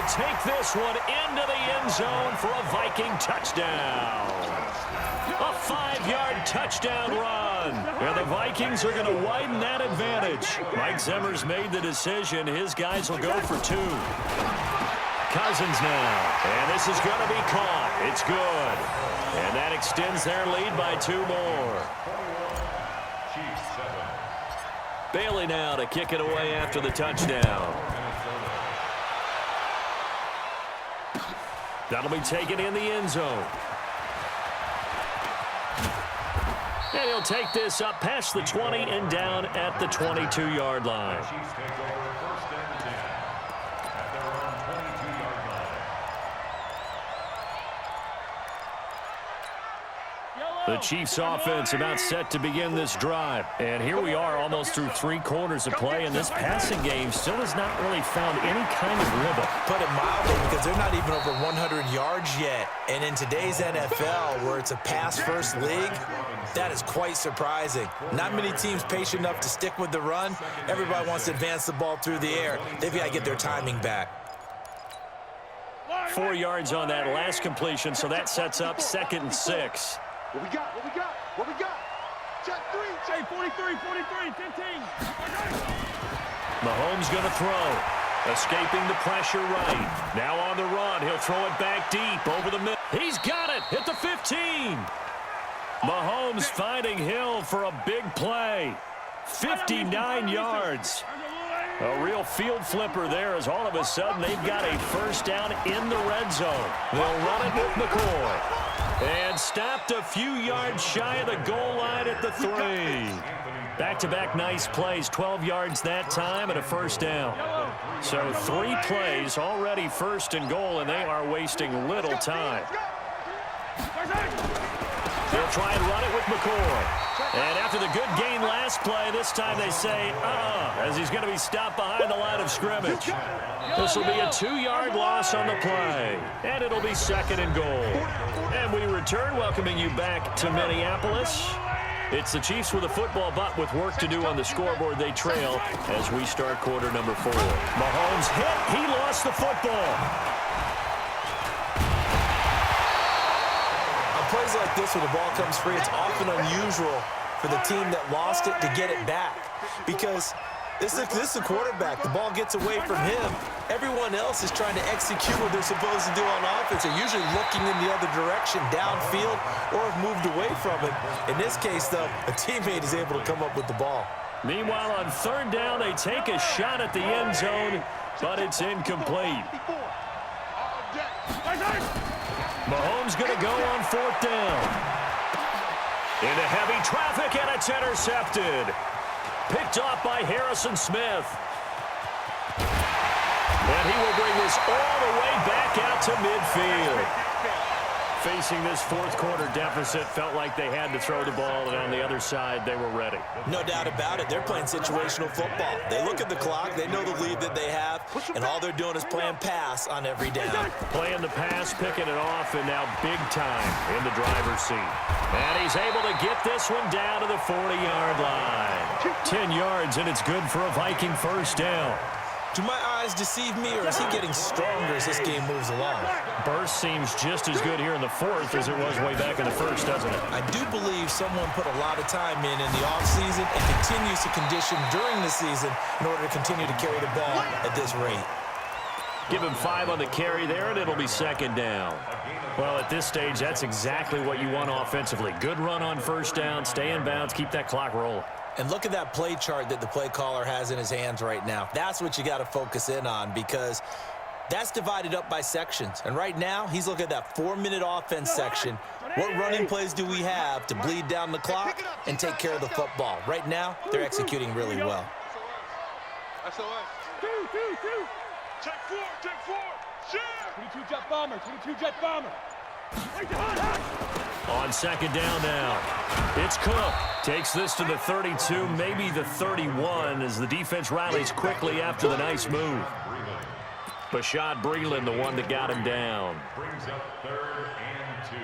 take this one into the end zone for a Viking touchdown. A 5-yard touchdown run. And the Vikings are going to widen that advantage. Mike Zimmer's made the decision. His guys will go for 2. Cousins now. And this is going to be caught. It's good. And that extends their lead by 2 more. Bailey now to kick it away after the touchdown. That'll be taken in the end zone. And he'll take this up past the 20 and down at the 22-yard line. The Chiefs offense about set to begin this drive. And here we are almost through 3 quarters of play, and this passing game still has not really found any kind of rhythm. Put it mildly, because they're not even over 100 yards yet. And in today's NFL, where it's a pass-first league, that is quite surprising. Not many teams patient enough to stick with the run. Everybody wants to advance the ball through the air. They've got to get their timing back. 4 yards on that last completion, so that sets up 2nd and 6. What we got? What we got? What we got? Check 3. Check 43, 43, 15. Mahomes going to throw. Escaping the pressure right. Now on the run. He'll throw it back deep over the middle. He's got it at the 15. Mahomes finding Hill for a big play. 59 yards. A real field flipper there, as all of a sudden they've got a first down in the red zone. They'll run it with McCoy. And stopped a few yards shy of the goal line at the 3. Back-to-back nice plays, 12 yards that time and a first down. So 3 plays already 1st and goal, and they are wasting little time. They'll try and run it with McCoy. And after the good gain last play, this time they say, as he's going to be stopped behind the line of scrimmage. This will be a 2-yard loss on the play. And it'll be 2nd and goal. And we return, welcoming you back to Minneapolis. It's the Chiefs with a football, but with work to do on the scoreboard, they trail as we start quarter number 4. Mahomes hit. He lost the football. Plays like this when the ball comes free, it's often unusual for the team that lost it to get it back, because this is the quarterback. The ball gets away from him. Everyone else is trying to execute what they're supposed to do on offense. They're usually looking in the other direction, downfield, or have moved away from it. In this case, though, a teammate is able to come up with the ball. Meanwhile, on 3rd down, they take a shot at the end zone, but it's incomplete. Mahomes going to go on 4th down. Into heavy traffic, and it's intercepted. Picked off by Harrison Smith. And he will bring this all the way back out to midfield. Facing this 4th quarter deficit, felt like they had to throw the ball, and on the other side, they were ready. No doubt about it. They're playing situational football. They look at the clock, they know the lead that they have, and all they're doing is playing pass on every down. Playing the pass, picking it off, and now big time in the driver's seat. And he's able to get this one down to the 40-yard line. 10 yards, and it's good for a Viking first down. Do my eyes deceive me, or is he getting stronger as this game moves along? Burst seems just as good here in the 4th as it was way back in the 1st, doesn't it? I do believe someone put a lot of time in the offseason and continues to condition during the season in order to continue to carry the ball at this rate. Give him 5 on the carry there, and it'll be 2nd down. Well, at this stage, that's exactly what you want offensively. Good run on 1st down, stay in bounds, keep that clock rolling. And look at that play chart that the play caller has in his hands right now. That's what you got to focus in on, because that's divided up by sections. And right now, he's looking at that 4-minute offense section. What running plays do we have to bleed down the clock and take care of the football? Right now, they're executing really well. SOS. 2. Check 4. 22 jet bomber. 22 jet bomber. On 2nd down now, it's Cook. Takes this to the 32, maybe the 31, as the defense rallies quickly after the nice move. Bashad Breeland, the one that got him down. Brings up 3rd and 2.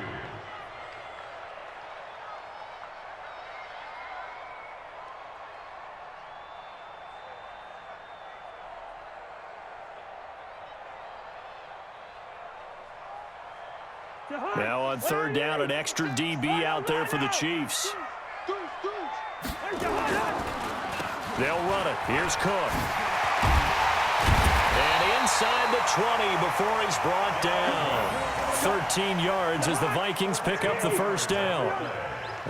Now on third down, an extra DB out there for the Chiefs. They'll run it. Here's Cook. And inside the 20 before he's brought down. 13 yards as the Vikings pick up the first down.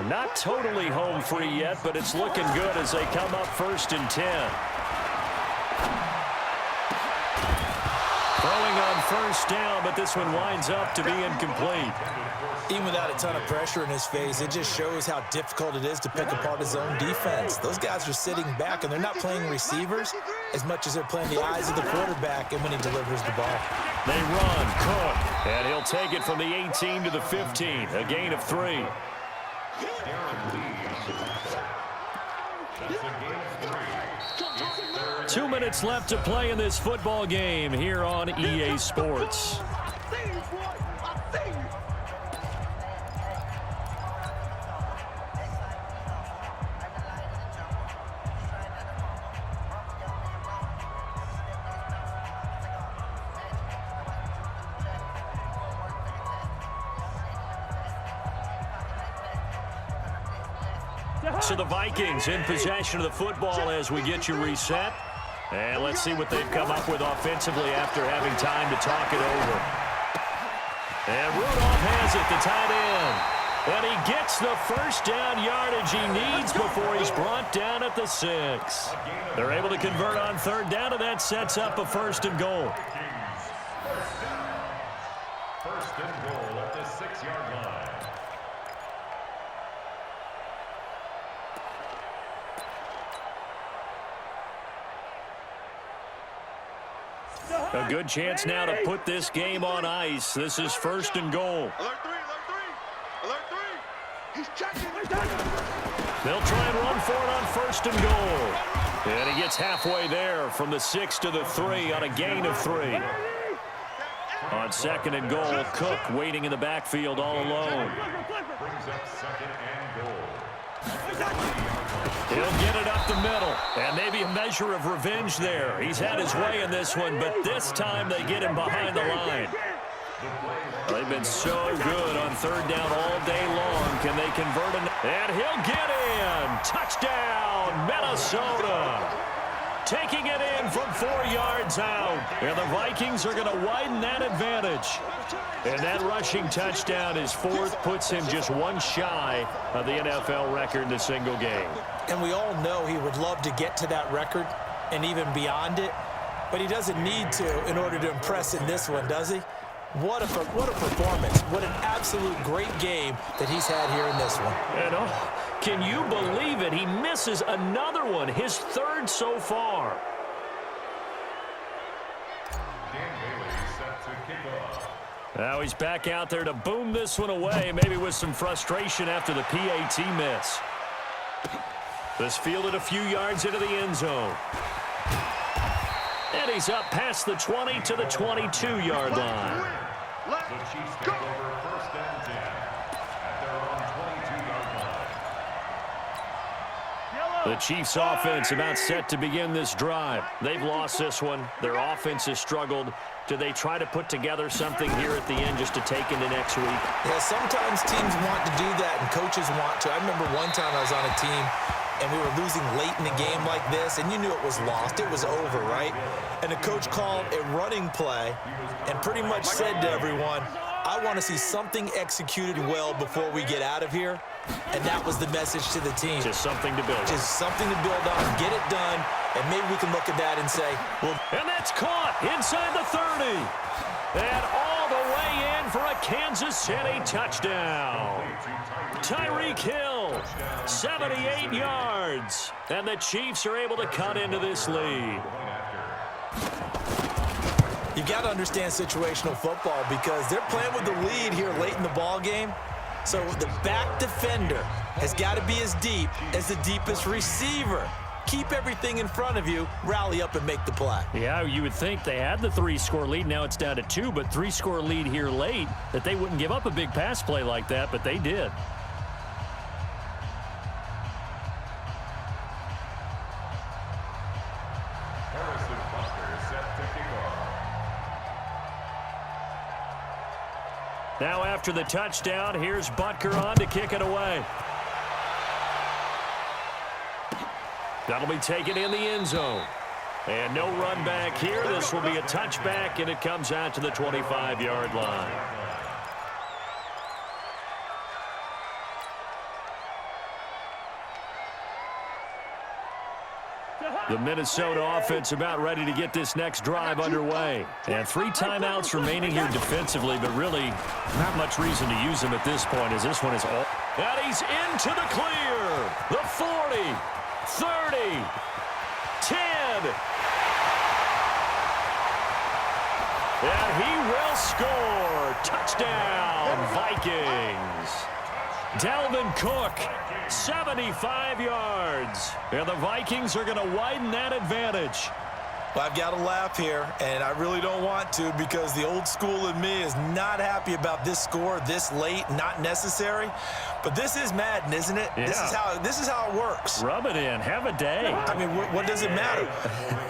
Not totally home free yet, but it's looking good as they come up 1st and 10. Throwing on first down, but this one winds up to be incomplete. Even without a ton of pressure in his face, it just shows how difficult it is to pick apart his own defense. Those guys are sitting back, and they're not playing receivers as much as they're playing the eyes of the quarterback and when he delivers the ball. They run, Cook, and he'll take it from the 18 to the 15, a gain of 3. 2 minutes left to play in this football game here on EA Sports. So the Vikings in possession of the football as we get you reset. And let's see what they've come up with offensively after having time to talk it over. And Rudolph has it, the tight end. And he gets the first down yardage he needs before he's brought down at the 6. They're able to convert on third down, and that sets up a 1st and goal. First and goal at the 6-yard line. A good chance now to put this game on ice. This is 1st and goal. Alert 3, alert 3, alert 3. He's checking. They'll try and run for it on 1st and goal. And he gets halfway there from the 6 to the 3 on a gain of 3. On 2nd and goal, Cook waiting in the backfield all alone. Brings up 2nd and goal. He'll get it up the middle, and maybe a measure of revenge there. He's had his way in this one, but this time they get him behind the line. They've been so good on third down all day long. Can they convert it? And he'll get in. Touchdown, Minnesota. Taking it in from 4 yards out. And the Vikings are going to widen that advantage. And that rushing touchdown, his 4th, puts him just one shy of the NFL record in a single game. And we all know he would love to get to that record and even beyond it, but he doesn't need to in order to impress in this one, does he? What a performance. What an absolute great game that he's had here in this one. And can you believe it? He misses another one, his 3rd so far. Now he's back out there to boom this one away, maybe with some frustration after the PAT miss. This fielded a few yards into the end zone. And he's up past the 20 to the 22-yard line. The Chiefs take over 1st and 10 at their own 22-yard line. The Chiefs offense about set to begin this drive. They've lost this one. Their offense has struggled. Do they try to put together something here at the end just to take into next week? Yeah, sometimes teams want to do that and coaches want to. I remember one time I was on a team and we were losing late in the game like this, and you knew it was lost. It was over, right? And the coach called a running play and pretty much said to everyone, I want to see something executed well before we get out of here. And that was the message to the team. Just something to build on. Just something to build on, get it done, and maybe we can look at that and say, well. And that's caught inside the 30. And all the way in for a Kansas City touchdown. Tyreek Hill, 78 yards. And the Chiefs are able to cut into this lead. You got to understand situational football because they're playing with the lead here late in the ball game. So the back defender has got to be as deep as the deepest receiver. Keep everything in front of you, rally up and make the play. Yeah, you would think they had the 3-score lead. Now it's down to 2, but 3-score lead here late, that they wouldn't give up a big pass play like that, but they did. Now after the touchdown, here's Butker on to kick it away. That'll be taken in the end zone. And no run back here. This will be a touchback, and it comes out to the 25-yard line. The Minnesota offense about ready to get this next drive underway. And 3 timeouts remaining here defensively, but really not much reason to use them at this point as this one is all. And he's into the clear. The 40, 30, 10. And he will score. Touchdown, Vikings. Dalvin Cook, 75 yards. And the Vikings are going to widen that advantage. Well, I've got to laugh here, and I really don't want to because the old school in me is not happy about this score this late, not necessary. But this is Madden, isn't it? Yeah. This is how it works. Rub it in. Have a day. I mean, what does it matter?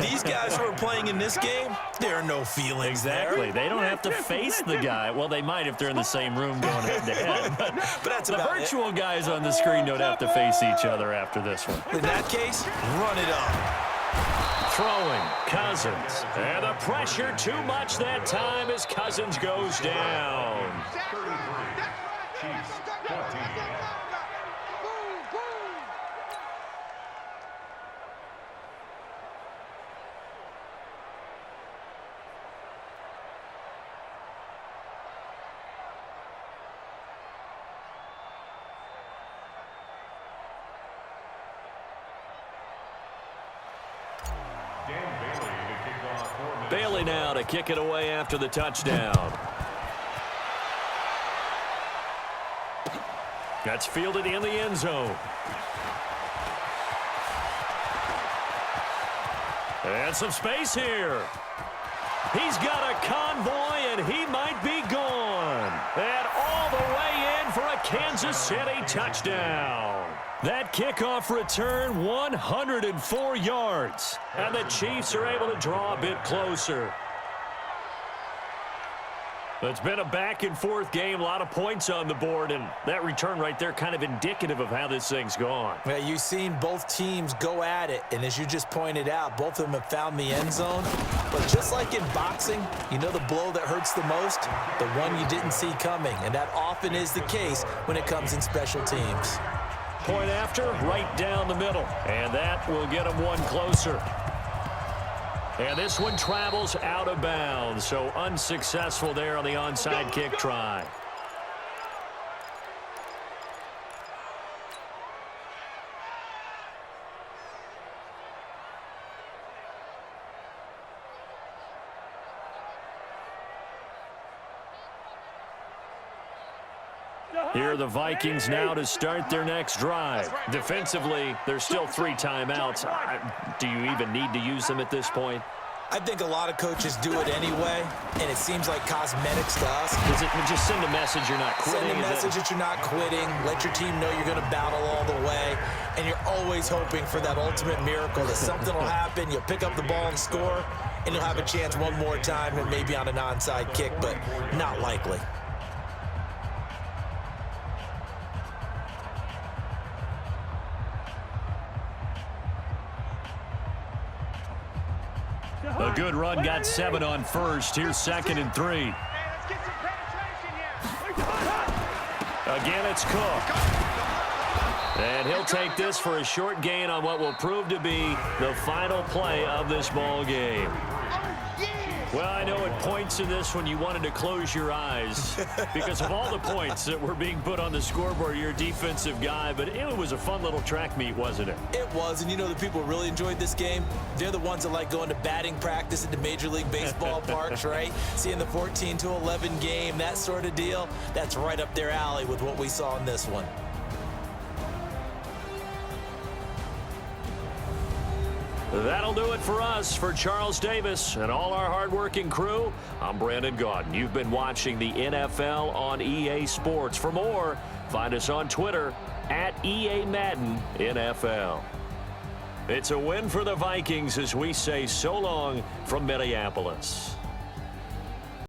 These guys who are playing in this game, there are no feelings Exactly. there. They don't have to face the guy. Well, they might if they're in the same room going head-to-head. But that's the about virtual guys on the screen don't have to face each other after this one. In that case, run it up. Throwing, Cousins. And the pressure too much that time as Cousins goes down. 33. Chiefs 20. Bailey now to kick it away after the touchdown. That's fielded in the end zone. And some space here. He's got a convoy, and he might be gone. And all the way in for a Kansas City touchdown. That kickoff return, 104 yards. And the Chiefs are able to draw a bit closer. It's been a back-and-forth game, a lot of points on the board, and that return right there kind of indicative of how this thing's gone. Well, you've seen both teams go at it, and as you just pointed out, both of them have found the end zone. But just like in boxing, you know the blow that hurts the most? The one you didn't see coming, and that often is the case when it comes in special teams. Point after, right down the middle, and that will get them one closer. And this one travels out of bounds, so unsuccessful there on the onside kick try. Here are the Vikings now to start their next drive. Defensively, there's still 3 timeouts. Do you even need to use them at this point? I think a lot of coaches do it anyway, and it seems like cosmetics to us. Does it just send a message you're not quitting? Send a message that you're not quitting. Let your team know you're going to battle all the way, and you're always hoping for that ultimate miracle that something will happen, you'll pick up the ball and score, and you'll have a chance one more time and maybe on an onside kick, but not likely. A good run, got 7 on first. Here's 2nd and 3. Again, it's Cook. And he'll take this for a short gain on what will prove to be the final play of this ball game. Well, I know at points in this one you wanted to close your eyes because of all the points that were being put on the scoreboard. You're a defensive guy, but it was a fun little track meet, wasn't it? It was, and you know the people who really enjoyed this game? They're the ones that like going to batting practice at the Major League Baseball parks, right? Seeing the 14-11 game, that sort of deal, that's right up their alley with what we saw in this one. That'll do it for us. For Charles Davis and all our hardworking crew, I'm Brandon Gaudin. You've been watching the NFL on EA Sports. For more, find us on Twitter at EA Madden NFL. It's a win for the Vikings as we say so long from Minneapolis.